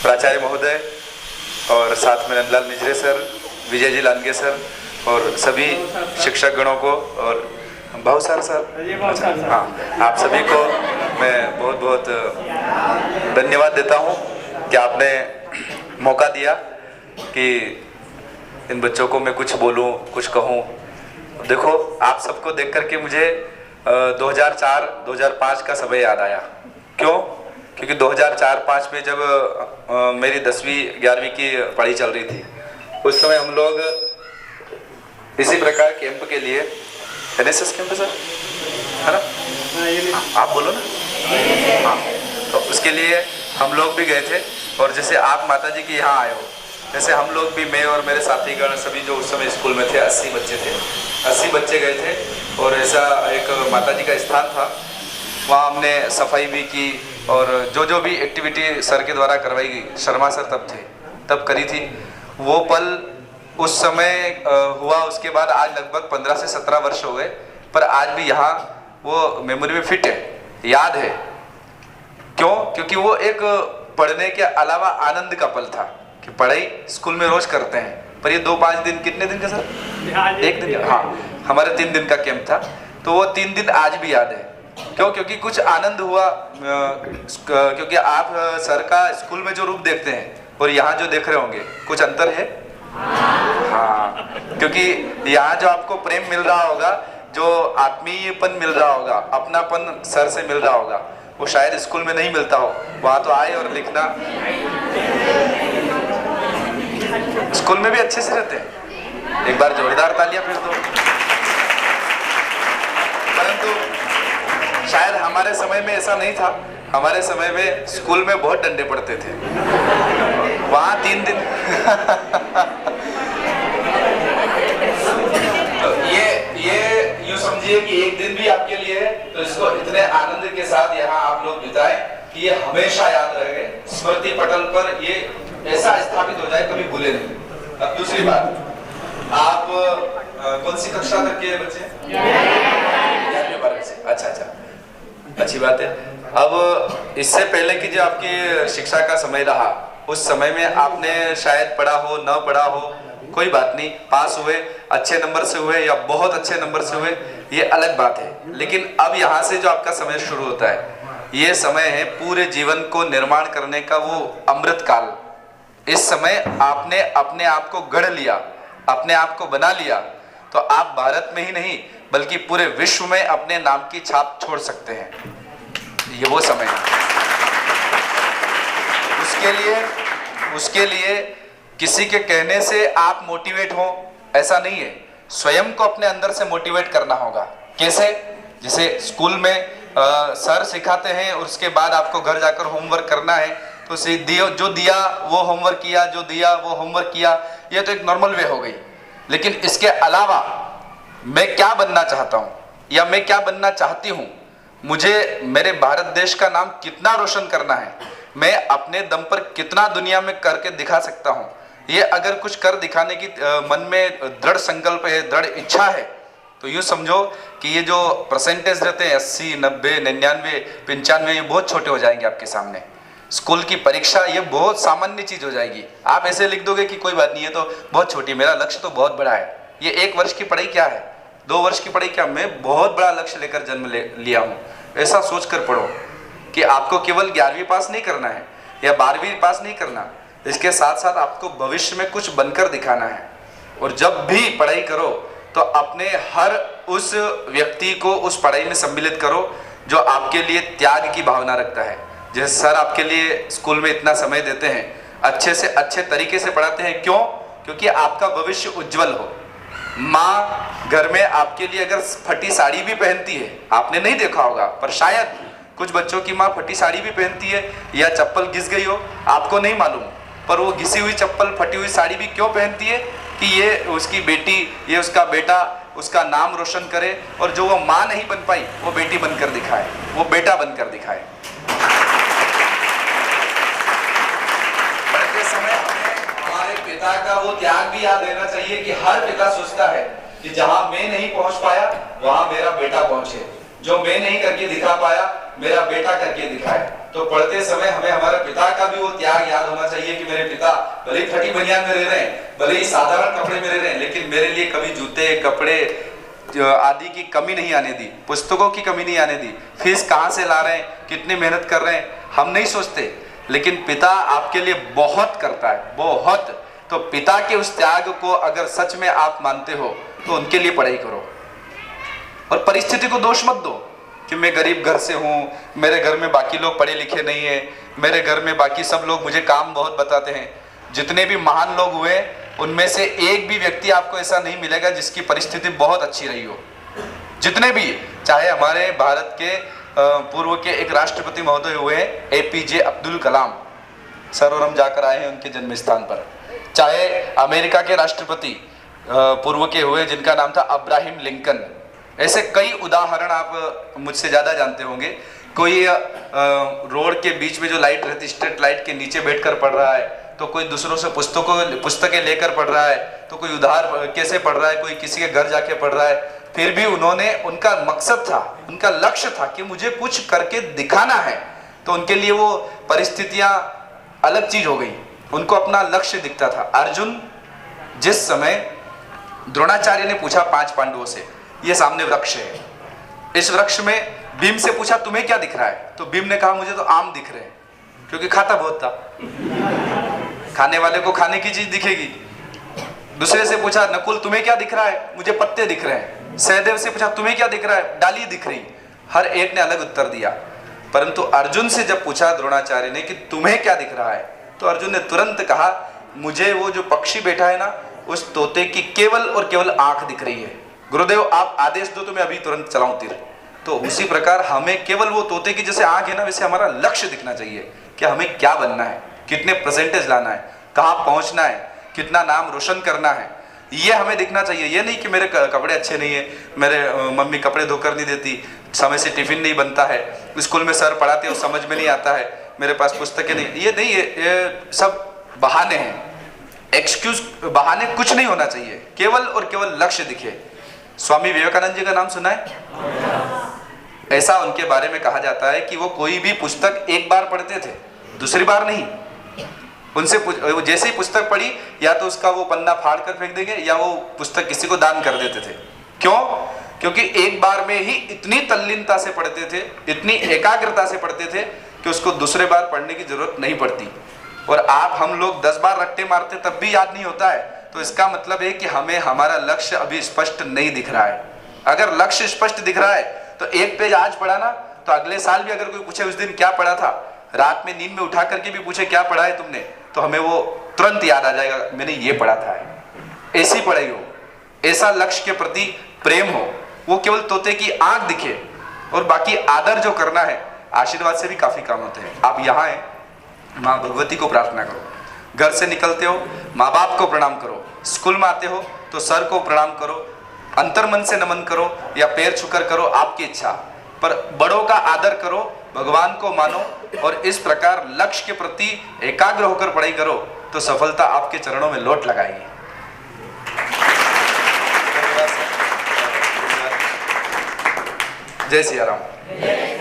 प्राचार्य महोदय और साथ में नंदलाल मिजरे सर, विजय जी लानगे सर और सभी शिक्षक गणों को और भावसार सर, हाँ, आप सभी को मैं बहुत बहुत धन्यवाद देता हूँ कि आपने मौका दिया कि इन बच्चों को मैं कुछ बोलूँ, कुछ कहूँ। देखो, आप सबको देख करके मुझे 2004-2005 का समय याद आया। क्यों? क्योंकि 2004-05 में जब मेरी 10वीं 11वीं की पढ़ाई चल रही थी, उस समय हम लोग इसी प्रकार कैंप के लिए, NSS कैंप सर, है ना? आप बोलो ना। हाँ, तो उसके लिए हम लोग भी गए थे। और जैसे आप माता जी के यहाँ आए हो, जैसे हम लोग भी, मैं और मेरे साथीगण सभी जो उस समय स्कूल में थे, 80 बच्चे थे, 80 बच्चे गए थे। और ऐसा एक माता जी का स्थान था, वहाँ हमने सफाई भी की और जो भी एक्टिविटी सर के द्वारा करवाई गई, शर्मा सर तब थे, तब करी थी। वो पल उस समय हुआ। उसके बाद आज लगभग 15 से 17 वर्ष हो गए, पर आज भी यहाँ वो मेमोरी में फिट है, याद है। क्यों? क्योंकि वो एक पढ़ने के अलावा आनंद का पल था कि पढ़ाई स्कूल में रोज करते हैं, पर ये 2-5 दिन, कितने दिन का सर? एक दिन, हाँ, हमारे 3 दिन का कैंप था, तो वो 3 दिन आज भी याद है। क्यों? क्योंकि कुछ आनंद हुआ, क्योंकि आप सर का स्कूल में जो रूप देखते हैं और यहाँ जो देख रहे होंगे, कुछ अंतर है। हाँ, क्योंकि यहाँ जो आपको प्रेम मिल रहा होगा, जो आत्मीयपन मिल रहा होगा, अपनापन सर से मिल रहा होगा, वो शायद स्कूल में नहीं मिलता हो। वहाँ तो आए और लिखना, स्कूल में भी अच्छे से रहते हैं। एक बार जोरदार तालियां फिर दो। परंतु शायद हमारे समय में ऐसा नहीं था। हमारे समय में स्कूल में बहुत डंडे पड़ते थे। वहाँ 3 दिन ये यूँ समझिए कि एक दिन भी आपके लिए है, तो इसको इतने आनंद के साथ यहाँ आप लोग बिताएं कि ये हमेशा याद रहे, स्मृति पटल पर ये ऐसा स्थापित हो जाए, कभी भूले नहीं। अब दूसरी बात, आप कौन सी कक्षा तक के बच्चे? 11वीं से। अच्छा, अच्छी बात है। अब इससे पहले की जो आपकी शिक्षा का समय रहा, उस समय में आपने शायद पढ़ा हो, न पढ़ा हो, कोई बात नहीं, पास हुए, अच्छे नंबर से हुए या बहुत अच्छे नंबर से हुए, ये अलग बात है। लेकिन अब यहाँ से जो आपका समय शुरू होता है, ये समय है पूरे जीवन को निर्माण करने का, वो अमृत काल। इस समय आपने अपने आप को गढ़ लिया, अपने आप को बना लिया, तो आप भारत में ही नहीं बल्कि पूरे विश्व में अपने नाम की छाप छोड़ सकते हैं। ये वो समय है। उसके लिए किसी के कहने से आप मोटिवेट हो, ऐसा नहीं है। स्वयं को अपने अंदर से मोटिवेट करना होगा। कैसे? जैसे स्कूल में सर सिखाते हैं, उसके बाद आपको घर जाकर होमवर्क करना है, तो जो दिया वो होमवर्क किया, जो दिया वो होमवर्क किया, ये तो एक नॉर्मल वे हो गई। लेकिन इसके अलावा मैं क्या बनना चाहता हूँ या मैं क्या बनना चाहती हूँ, मुझे मेरे भारत देश का नाम कितना रोशन करना है, मैं अपने दम पर कितना दुनिया में करके दिखा सकता हूँ, ये अगर कुछ कर दिखाने की मन में दृढ़ संकल्प है, दृढ़ इच्छा है, तो यूँ समझो कि ये जो परसेंटेज रहते हैं 80, 90, 99, 95, ये बहुत छोटे हो जाएंगे आपके सामने। स्कूल की परीक्षा ये बहुत सामान्य चीज़ हो जाएगी। आप ऐसे लिख दोगे कि कोई बात नहीं है, तो बहुत छोटी, मेरा लक्ष्य तो बहुत बड़ा है। ये 1 वर्ष की पढ़ाई क्या है, 2 वर्ष की पढ़ाई क्या, मैं बहुत बड़ा लक्ष्य लेकर जन्म लिया हूँ। ऐसा सोच कर पढ़ो कि आपको केवल 11वीं पास नहीं करना है या 12वीं पास नहीं करना, इसके साथ साथ आपको भविष्य में कुछ बनकर दिखाना है। और जब भी पढ़ाई करो तो अपने हर उस व्यक्ति को उस पढ़ाई में सम्मिलित करो जो आपके लिए त्याग की भावना रखता है। जैसे सर आपके लिए स्कूल में इतना समय देते हैं, अच्छे से अच्छे तरीके से पढ़ाते हैं। क्यों? क्योंकि आपका भविष्य उज्जवल हो। माँ घर में आपके लिए अगर फटी साड़ी भी पहनती है, आपने नहीं देखा होगा, पर शायद कुछ बच्चों की माँ फटी साड़ी भी पहनती है या चप्पल घिस गई हो, आपको नहीं मालूम, पर वो घिसी हुई चप्पल, फटी हुई साड़ी भी क्यों पहनती है? कि ये उसकी बेटी, ये उसका बेटा उसका नाम रोशन करे, और जो वो माँ नहीं बन पाई वो बेटी बनकर दिखाए, वो बेटा बनकर दिखाए। पढ़ते समय हमें हमारे पिता का वो त्याग भी याद रहना चाहिए कि हर पिता सोचता है कि जहां मैं नहीं पहुंच पाया वहां मेरा बेटा पहुंचे, जो मैं नहीं करके दिखा पाया मेरा बेटा करके दिखाए। तो पढ़ते समय हमें हमारे पिता का भी वो त्याग याद होना चाहिए। चाहिए कि मेरे पिता भले ही फटी बनियान में रह रहे हैं, भले ही साधारण कपड़े में रह रहे हैं, लेकिन मेरे लिए कभी जूते कपड़े आदि की कमी नहीं आने दी, पुस्तकों की कमी नहीं आने दी, फीस कहाँ से ला रहे हैं, कितनी मेहनत कर रहे हैं, हम नहीं सोचते, लेकिन पिता आपके लिए बहुत करता है, बहुत। तो पिता के उस त्याग को अगर सच में आप मानते हो तो उनके लिए पढ़ाई करो, और परिस्थिति को दोष मत दो कि मैं गरीब घर से हूँ, मेरे घर में बाकी लोग पढ़े लिखे नहीं है, मेरे घर में बाकी सब लोग मुझे काम बहुत बताते हैं। जितने भी महान लोग हुए उनमें से एक भी व्यक्ति आपको ऐसा नहीं मिलेगा जिसकी परिस्थिति बहुत अच्छी रही हो। जितने भी, चाहे हमारे भारत के पूर्व के एक राष्ट्रपति महोदय हुए APJ अब्दुल कलाम सर, और हम जाकर आए हैं उनके जन्म स्थान पर, चाहे अमेरिका के राष्ट्रपति पूर्व के हुए जिनका नाम था अब्राहम लिंकन, ऐसे कई उदाहरण आप मुझसे ज़्यादा जानते होंगे। कोई रोड के बीच में जो लाइट रहती, स्ट्रीट लाइट के नीचे बैठकर पढ़ रहा है, तो कोई दूसरों से पुस्तकें लेकर पढ़ रहा है, तो कोई उधार कैसे पढ़ रहा है, कोई किसी के घर जाके पढ़ रहा है। फिर भी उन्होंने, उनका मकसद था, उनका लक्ष्य था कि मुझे कुछ करके दिखाना है, तो उनके लिए वो परिस्थितियां अलग चीज हो गई, उनको अपना लक्ष्य दिखता था। अर्जुन, जिस समय द्रोणाचार्य ने पूछा 5 पांडवों से, ये सामने वृक्ष है, इस वृक्ष में भीम से पूछा तुम्हें क्या दिख रहा है, तो भीम ने कहा मुझे तो आम दिख रहे हैं, क्योंकि खाता बहुत था, खाने वाले को खाने की चीज दिखेगी। दूसरे से पूछा नकुल तुम्हें क्या दिख रहा है, मुझे पत्ते दिख रहे हैं। सहदेव से पूछा तुम्हें क्या दिख रहा है, डाली दिख रही। हर एक ने अलग उत्तर दिया, परंतु अर्जुन से जब पूछा द्रोणाचार्य ने कि तुम्हें क्या दिख रहा है, तो अर्जुन ने तुरंत कहा मुझे वो जो पक्षी बैठा है ना, उस तोते की केवल और केवल आंख दिख रही है। गुरुदेव आप आदेश दो तो मैं अभी तुरंत चलाऊं तीर। तो उसी प्रकार हमें केवल वो तोते की जैसे आंख है ना, वैसे हमारा लक्ष्य दिखना चाहिए कि हमें क्या बनना है, कितने परसेंटेज लाना है, कहाँ पहुंचना है, कितना नाम रोशन करना है, ये हमें दिखना चाहिए। ये नहीं कि मेरे कपड़े अच्छे नहीं है, मेरे मम्मी कपड़े धोकर नहीं देती, समय से टिफिन नहीं बनता है, स्कूल में सर पढ़ाते हो समझ में नहीं आता है, मेरे पास पुस्तकें नहीं, ये नहीं है, ये सब बहाने हैं, एक्सक्यूज, बहाने कुछ नहीं होना चाहिए, केवल और केवल लक्ष्य दिखे। स्वामी विवेकानंद जी का नाम सुना है? ऐसा उनके बारे में कहा जाता है कि वो कोई भी पुस्तक एक बार पढ़ते थे, दूसरी बार नहीं। उनसे जैसे ही पुस्तक पढ़ी, या तो उसका वो पन्ना फाड़ कर फेंक देंगे, या वो पुस्तक किसी को दान कर देते थे। क्यों? क्योंकि एक बार में ही इतनी तल्लीनता से पढ़ते थे, इतनी एकाग्रता से पढ़ते थे कि उसको दूसरे बार पढ़ने की जरूरत नहीं पड़ती। और हम लोग 10 बार रट्टे मारते तब भी याद नहीं होता है, तो इसका मतलब है कि हमें हमारा लक्ष्य अभी स्पष्ट नहीं दिख रहा है। अगर लक्ष्य स्पष्ट दिख रहा है तो एक पेज आज पढ़ा ना, तो अगले साल भी अगर कोई पूछे उस दिन क्या पढ़ा था, रात में नींद में उठा करके भी पूछे क्या पढ़ा है तुमने, तो हमें वो तुरंत याद आ जाएगा, मैंने ये पढ़ा था। ऐसी पढ़ाई हो, ऐसा लक्ष्य के प्रति प्रेम हो, वो केवल तोते की आंख दिखे, और बाकी आदर जो करना है, आशीर्वाद से भी काफी काम होते हैं। आप यहाँ हैं, माँ भगवती को प्रार्थना करो, घर से निकलते हो माँ बाप को प्रणाम करो, स्कूल में आते हो तो सर को प्रणाम करो, अंतर्मन से नमन करो या पैर छूकर करो, आपकी इच्छा, पर बड़ों का आदर करो, भगवान को मानो, और इस प्रकार लक्ष्य के प्रति एकाग्र होकर पढ़ाई करो तो सफलता आपके चरणों में लौट लगाएगी। जय सिया राम।